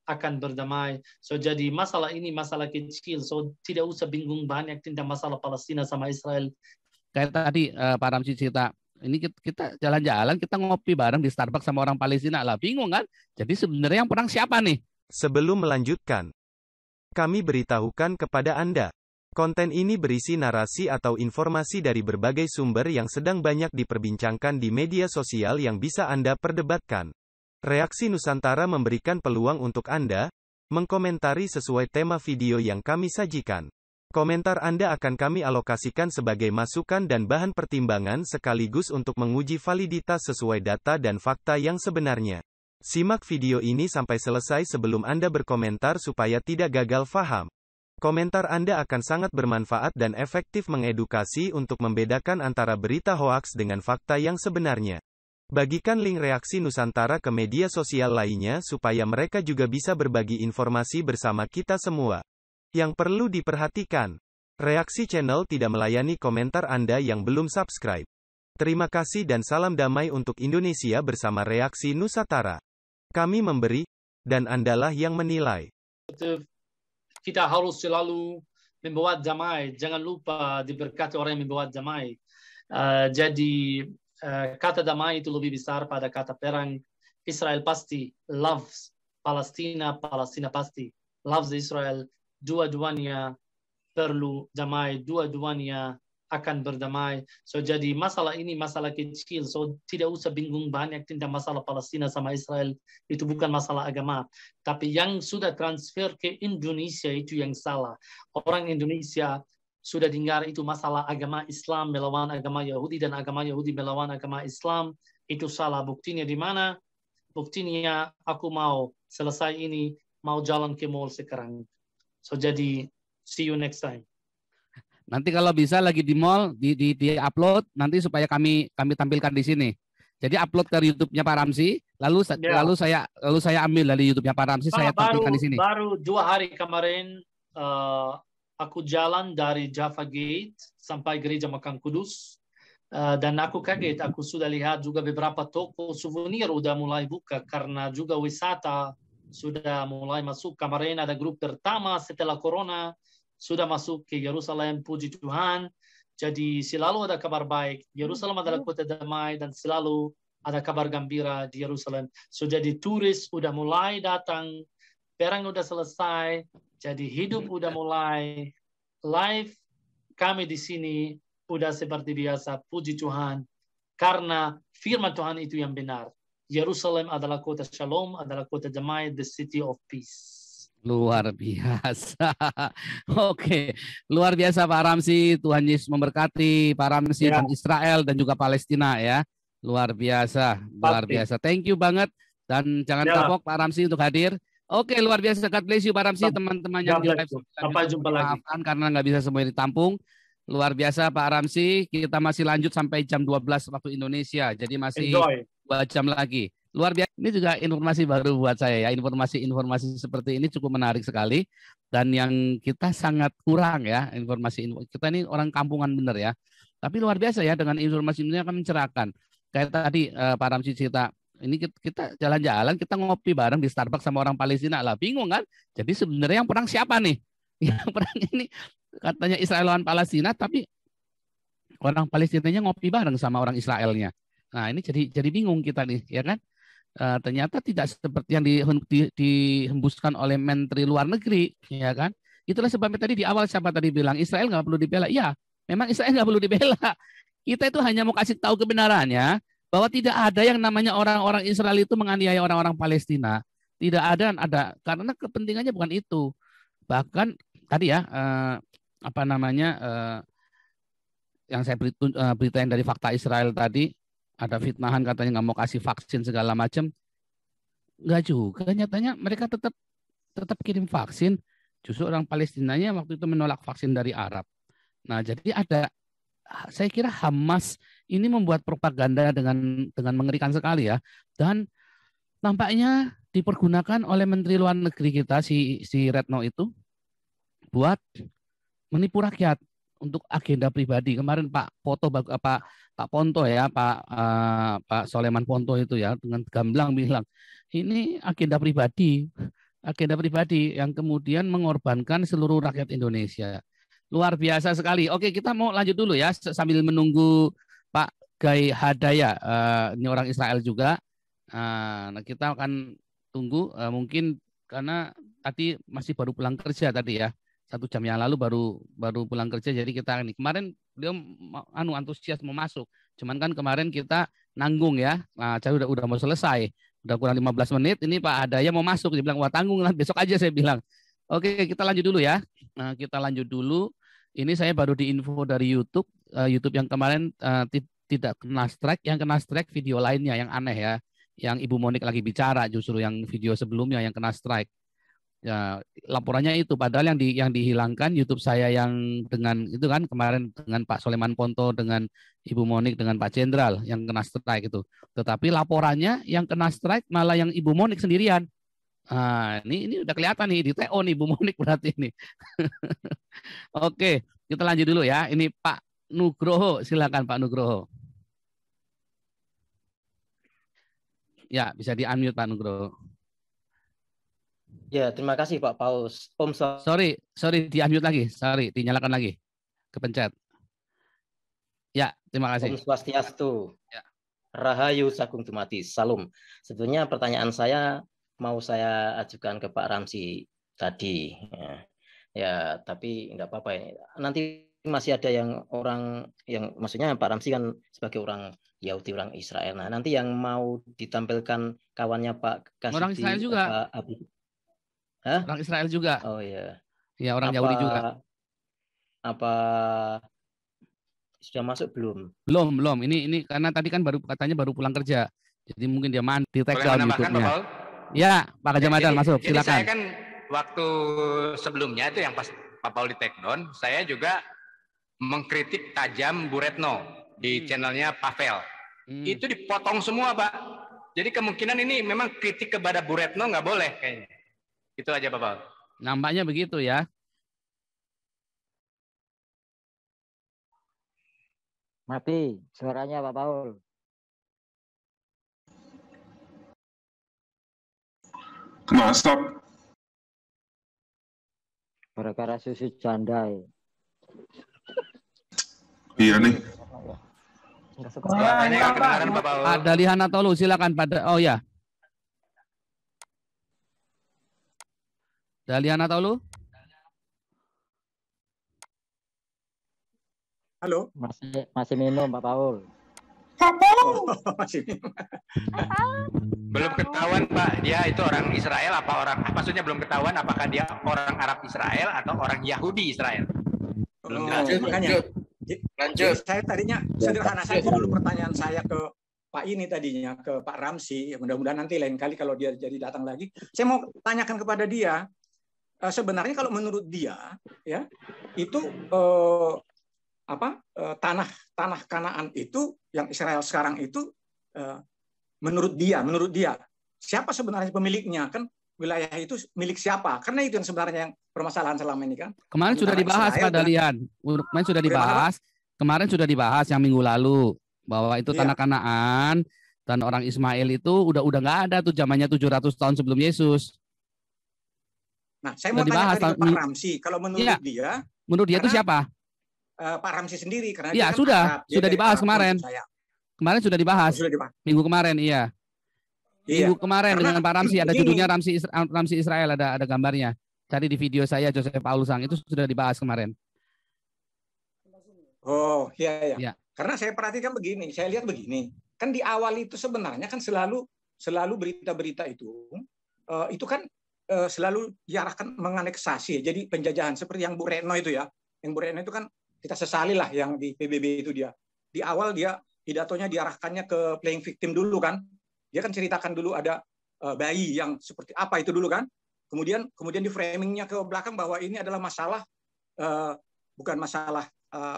akan berdamai. So jadi masalah ini masalah kecil. So tidak usah bingung banyak tentang masalah Palestina sama Israel. Kayak tadi Pak Ramzi cerita, ini kita jalan-jalan, kita ngopi bareng di Starbucks sama orang Palestina lah, bingung kan? Jadi sebenarnya yang perang siapa nih? Sebelum melanjutkan, kami beritahukan kepada Anda, konten ini berisi narasi atau informasi dari berbagai sumber yang sedang banyak diperbincangkan di media sosial yang bisa Anda perdebatkan. Reaksi Nusantara memberikan peluang untuk Anda mengkomentari sesuai tema video yang kami sajikan. Komentar Anda akan kami alokasikan sebagai masukan dan bahan pertimbangan sekaligus untuk menguji validitas sesuai data dan fakta yang sebenarnya. Simak video ini sampai selesai sebelum Anda berkomentar supaya tidak gagal faham. Komentar Anda akan sangat bermanfaat dan efektif mengedukasi untuk membedakan antara berita hoaks dengan fakta yang sebenarnya. Bagikan link reaksi Nusantara ke media sosial lainnya supaya mereka juga bisa berbagi informasi bersama kita semua. Yang perlu diperhatikan, reaksi channel tidak melayani komentar Anda yang belum subscribe. Terima kasih dan salam damai untuk Indonesia bersama reaksi Nusantara. Kami memberi, dan Andalah yang menilai. Kita harus selalu membuat damai. Jangan lupa diberkati orang yang membuat damai. Jadi kata damai itu lebih besar pada kata perang. Israel pasti loves Palestina, Palestina pasti loves Israel. Dua-duanya perlu damai, dua-duanya akan berdamai. So jadi masalah ini masalah kecil. So tidak usah bingung banyak tentang masalah Palestina sama Israel. Itu bukan masalah agama. Tapi yang sudah transfer ke Indonesia itu yang salah. Orang Indonesia sudah dengar itu masalah agama Islam melawan agama Yahudi dan agama Yahudi melawan agama Islam. Itu salah. Buktinya di mana? Buktinya aku mau selesai ini, mau jalan ke mall sekarang. So jadi see you next time. Nanti kalau bisa lagi di mall di upload nanti supaya kami tampilkan di sini. Jadi upload ke YouTube-nya Pak Ramzi, lalu saya ambil dari YouTube-nya Pak Ramzi, saya tampilkan di sini. Baru 2 hari kemarin aku jalan dari Jaffa Gate sampai Gereja Makam Kudus dan aku kaget, aku sudah lihat juga beberapa toko souvenir udah mulai buka karena juga wisata sudah mulai masuk. Kemarin ada grup pertama setelah corona sudah masuk ke Yerusalem, puji Tuhan. Jadi selalu ada kabar baik. Yerusalem adalah kota damai dan selalu ada kabar gembira di Yerusalem. So jadi turis udah mulai datang, perang udah selesai, jadi hidup udah mulai, live kami di sini udah seperti biasa, puji Tuhan. Karena firman Tuhan itu yang benar. Yerusalem adalah kota shalom, adalah kota damai, the city of peace. Luar biasa. Oke, luar biasa Pak Ramzi. Tuhan Yesus memberkati Pak Ramzi dan Israel dan juga Palestina ya. Luar biasa, luar biasa. Thank you banget dan jangan kapok Pak Ramzi untuk hadir. Oke, luar biasa. God bless you Pak Ramzi, teman-teman yang di live. Sampai jumpa lagi. Maafkan karena nggak bisa semuanya ditampung. Luar biasa Pak Ramzi. Kita masih lanjut sampai jam 12 waktu Indonesia. Jadi masih 2 jam lagi. Luar biasa. Ini juga informasi baru buat saya ya. Informasi seperti ini cukup menarik sekali. Dan yang kita sangat kurang ya informasi. Kita ini orang kampungan bener ya. Tapi luar biasa ya dengan informasi ini akan mencerahkan. Kayak tadi Pak Ramzi cerita. Ini kita jalan-jalan, kita ngopi bareng di Starbucks sama orang Palestina lah. Bingung kan? Jadi sebenarnya yang perang siapa nih? Yang perang ini katanya Israel lawan Palestina, tapi orang Palestinanya ngopi bareng sama orang Israelnya. Nah ini jadi bingung kita nih, ya kan? Ternyata tidak seperti yang dihembuskan oleh Menteri Luar Negeri, ya kan? Itulah sebabnya tadi di awal siapa tadi bilang Israel nggak perlu dibela. Ya, memang Israel nggak perlu dibela. Kita itu hanya mau kasih tahu kebenarannya bahwa tidak ada yang namanya orang-orang Israel itu menganiaya orang-orang Palestina. Tidak ada karena kepentingannya bukan itu. Bahkan tadi ya yang saya beritain dari fakta Israel tadi. Ada fitnahan katanya nggak mau kasih vaksin segala macam. Nggak juga, nyatanya mereka tetap kirim vaksin. Justru orang Palestinanya waktu itu menolak vaksin dari Arab. Nah, jadi saya kira Hamas ini membuat propaganda dengan mengerikan sekali ya. Dan nampaknya dipergunakan oleh Menteri Luar Negeri kita si Retno itu buat menipu rakyat untuk agenda pribadi. Kemarin Pak Ponto ya, Pak Soleman Ponto itu ya dengan gamblang bilang ini agenda pribadi. agenda pribadi yang kemudian mengorbankan seluruh rakyat Indonesia. Luar biasa sekali. Oke, kita mau lanjut dulu ya sambil menunggu Pak Gai Hadaya. Ini orang Israel juga. Nah, kita akan tunggu mungkin karena tadi masih baru pulang kerja tadi ya. 1 jam yang lalu baru pulang kerja, jadi kita ini kemarin beliau antusias mau masuk. Cuman kan kemarin kita nanggung ya. Nah, saya udah mau selesai. Udah kurang 15 menit, ini Pak Hadaya mau masuk. Dia bilang, wah tanggung lah, besok aja saya bilang. Oke, kita lanjut dulu ya. Nah, kita lanjut dulu. Ini saya baru diinfo dari YouTube. YouTube yang kemarin tidak kena strike, yang kena strike video lainnya yang aneh ya. Yang Ibu Monik lagi bicara, justru yang video sebelumnya yang kena strike. Ya, laporannya itu padahal yang dihilangkan YouTube saya yang dengan itu kan kemarin dengan Pak Soleman Ponto, dengan Ibu Monik, dengan Pak Jenderal yang kena strike itu. Tetapi laporannya yang kena strike malah yang Ibu Monik sendirian. Nah, ini udah kelihatan nih di TO nih Ibu Monik berarti ini. Oke, kita lanjut dulu ya. Ini Pak Nugroho, silakan Pak Nugroho. Ya, bisa di-unmute Pak Nugroho. Ya, terima kasih Pak Paus. Om Sorry, di-unmute lagi. Sorry, dinyalakan lagi. Kepencet. Ya, terima kasih. Om Swastiastu. Ya. Rahayu Sagung Dumadi. Salam. Sebetulnya pertanyaan saya mau saya ajukan ke Pak Ramsi tadi. Ya, tapi enggak apa-apa ini. Nanti masih ada yang orang yang maksudnya Pak Ramsi kan sebagai orang Yahudi, orang Israel. Nah, nanti yang mau ditampilkan kawannya Pak Kasidi, orang Israel juga. Hah? Orang Israel juga. Oh iya. Ya, orang Yahudi juga. Apa sudah masuk belum? Belum. Ini karena tadi kan katanya baru pulang kerja. Jadi mungkin dia di take down YouTube-nya. Ya, Pak Kajamadan masuk. Silakan. Saya kan waktu sebelumnya itu yang pas Pak Paul di take down, saya juga mengkritik tajam Bu Retno di channelnya Pavel. Itu dipotong semua, Pak. Jadi kemungkinan ini memang kritik kepada Bu Retno nggak boleh kayaknya. Itu aja Pak Paul. Nampaknya begitu ya. Mati suaranya Pak Paul. Kena stop. Gara-gara susu jandai. Iya nih. Ada Lihana Tolu, silakan pada. Oh ya. Daliana Tolu. Halo. Masih minum Pak Paul. Masih minum. Belum ketahuan Pak, dia itu orang Israel maksudnya belum ketahuan apakah dia orang Arab Israel atau orang Yahudi Israel. Belum lanjut. Saya tadinya sederhana saja dulu pertanyaan saya ke Pak ini tadinya ke Pak Ramsi. Mudah-mudahan nanti lain kali kalau dia jadi datang lagi, saya mau tanyakan kepada dia. Sebenarnya kalau menurut dia ya itu tanah Kanaan itu yang Israel sekarang itu menurut dia siapa sebenarnya pemiliknya, kan wilayah itu milik siapa, karena itu yang sebenarnya yang permasalahan selama ini kan. Kemarin sudah dibahas Pak Dalian. Kemarin sudah dibahas yang minggu lalu bahwa itu tanah Kanaan dan orang Ismail itu udah nggak ada tuh zamannya 700 tahun sebelum Yesus. Nah, saya mau tanya ke Pak Ramsi, kalau menurut dia itu siapa? Pak Ramsi sendiri, karena ya sudah dibahas kemarin. Kemarin sudah dibahas. Minggu kemarin, iya. Minggu kemarin dengan Pak Ramsi ada judulnya Ramsi Israel, ada gambarnya. Cari di video saya Joseph Paulusang, itu sudah dibahas kemarin. Oh, iya. Karena saya perhatikan begini, saya lihat begini. Kan di awal itu sebenarnya kan selalu berita-berita itu kan selalu diarahkan menganeksasi, jadi penjajahan seperti yang Bu Retno itu ya. Yang Bu Retno itu kan kita sesali lah yang di PBB itu dia. Di awal dia pidatonya diarahkannya ke playing victim dulu kan. Dia kan ceritakan dulu ada bayi yang seperti apa itu dulu kan. Kemudian di framingnya ke belakang bahwa ini adalah masalah bukan masalah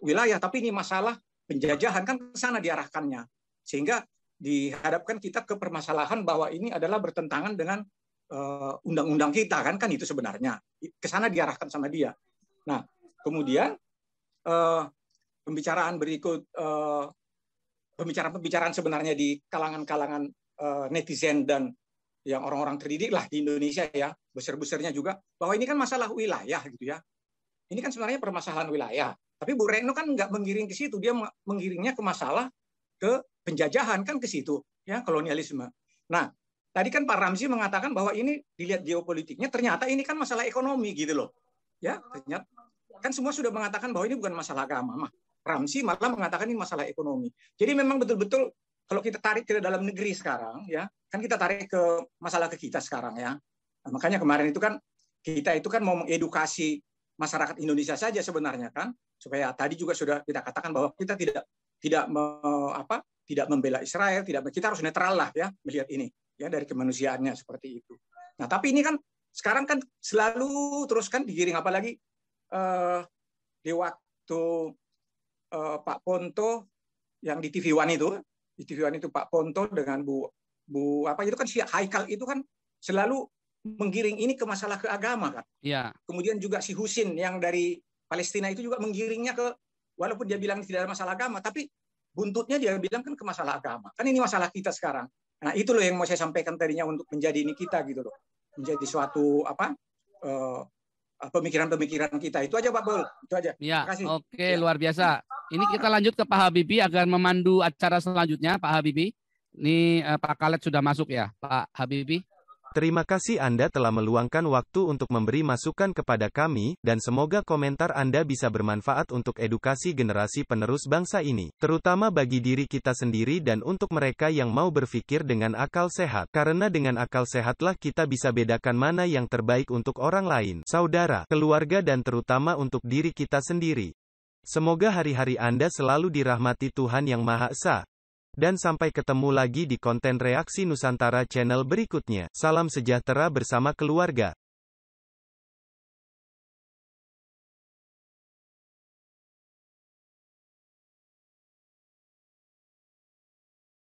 wilayah, tapi ini masalah penjajahan, kan ke sana diarahkannya. Sehingga dihadapkan kita ke permasalahan bahwa ini adalah bertentangan dengan undang-undang kita kan itu sebenarnya ke sana diarahkan sama dia. Nah, kemudian pembicaraan berikut pembicaraan sebenarnya di kalangan netizen dan yang orang-orang terdidik lah di Indonesia ya, besar-besarnya juga bahwa ini kan masalah wilayah gitu ya. Ini kan sebenarnya permasalahan wilayah. Tapi Bu Retno kan nggak menggiring ke situ, dia menggiringnya ke masalah ke penjajahan kan ke situ, ya kolonialisme. Nah, tadi kan Pak Ramzi mengatakan bahwa ini dilihat geopolitiknya, ternyata ini kan masalah ekonomi gitu loh, ya ternyata kan semua sudah mengatakan bahwa ini bukan masalah agama, Ramzi malah mengatakan ini masalah ekonomi. Jadi memang betul-betul kalau kita tarik ke dalam negeri sekarang, ya kan kita tarik ke masalah ke kita sekarang ya. Nah, makanya kemarin itu kan kita itu kan mau mengedukasi masyarakat Indonesia saja sebenarnya kan, supaya tadi juga sudah kita katakan bahwa kita tidak membela Israel, kita harus netral lah ya melihat ini ya dari kemanusiaannya seperti itu. Nah tapi ini kan sekarang kan selalu terus kan digiring apalagi di waktu Pak Ponto yang di TV One itu Pak Ponto dengan Bu apa itu kan si Haikal itu kan selalu menggiring ini ke masalah ke agama kan. Ya. Kemudian juga si Husin yang dari Palestina itu juga menggiringnya ke, walaupun dia bilang tidak ada masalah agama, tapi buntutnya dia bilang kan ke masalah agama. Kan ini masalah kita sekarang. Nah itu loh yang mau saya sampaikan tadinya untuk menjadi ini kita gitu loh. Menjadi suatu pemikiran-pemikiran kita. Itu aja Pak Bol. Itu aja. Ya, oke, luar biasa. Ini kita lanjut ke Pak Habibie agar memandu acara selanjutnya. Pak Habibie. Ini Pak Khaled sudah masuk ya, Pak Habibie. Terima kasih Anda telah meluangkan waktu untuk memberi masukan kepada kami, dan semoga komentar Anda bisa bermanfaat untuk edukasi generasi penerus bangsa ini, terutama bagi diri kita sendiri dan untuk mereka yang mau berpikir dengan akal sehat. Karena dengan akal sehatlah kita bisa bedakan mana yang terbaik untuk orang lain, saudara, keluarga dan terutama untuk diri kita sendiri. Semoga hari-hari Anda selalu dirahmati Tuhan Yang Maha Esa. Dan sampai ketemu lagi di konten Reaksi Nusantara channel berikutnya. Salam sejahtera bersama keluarga.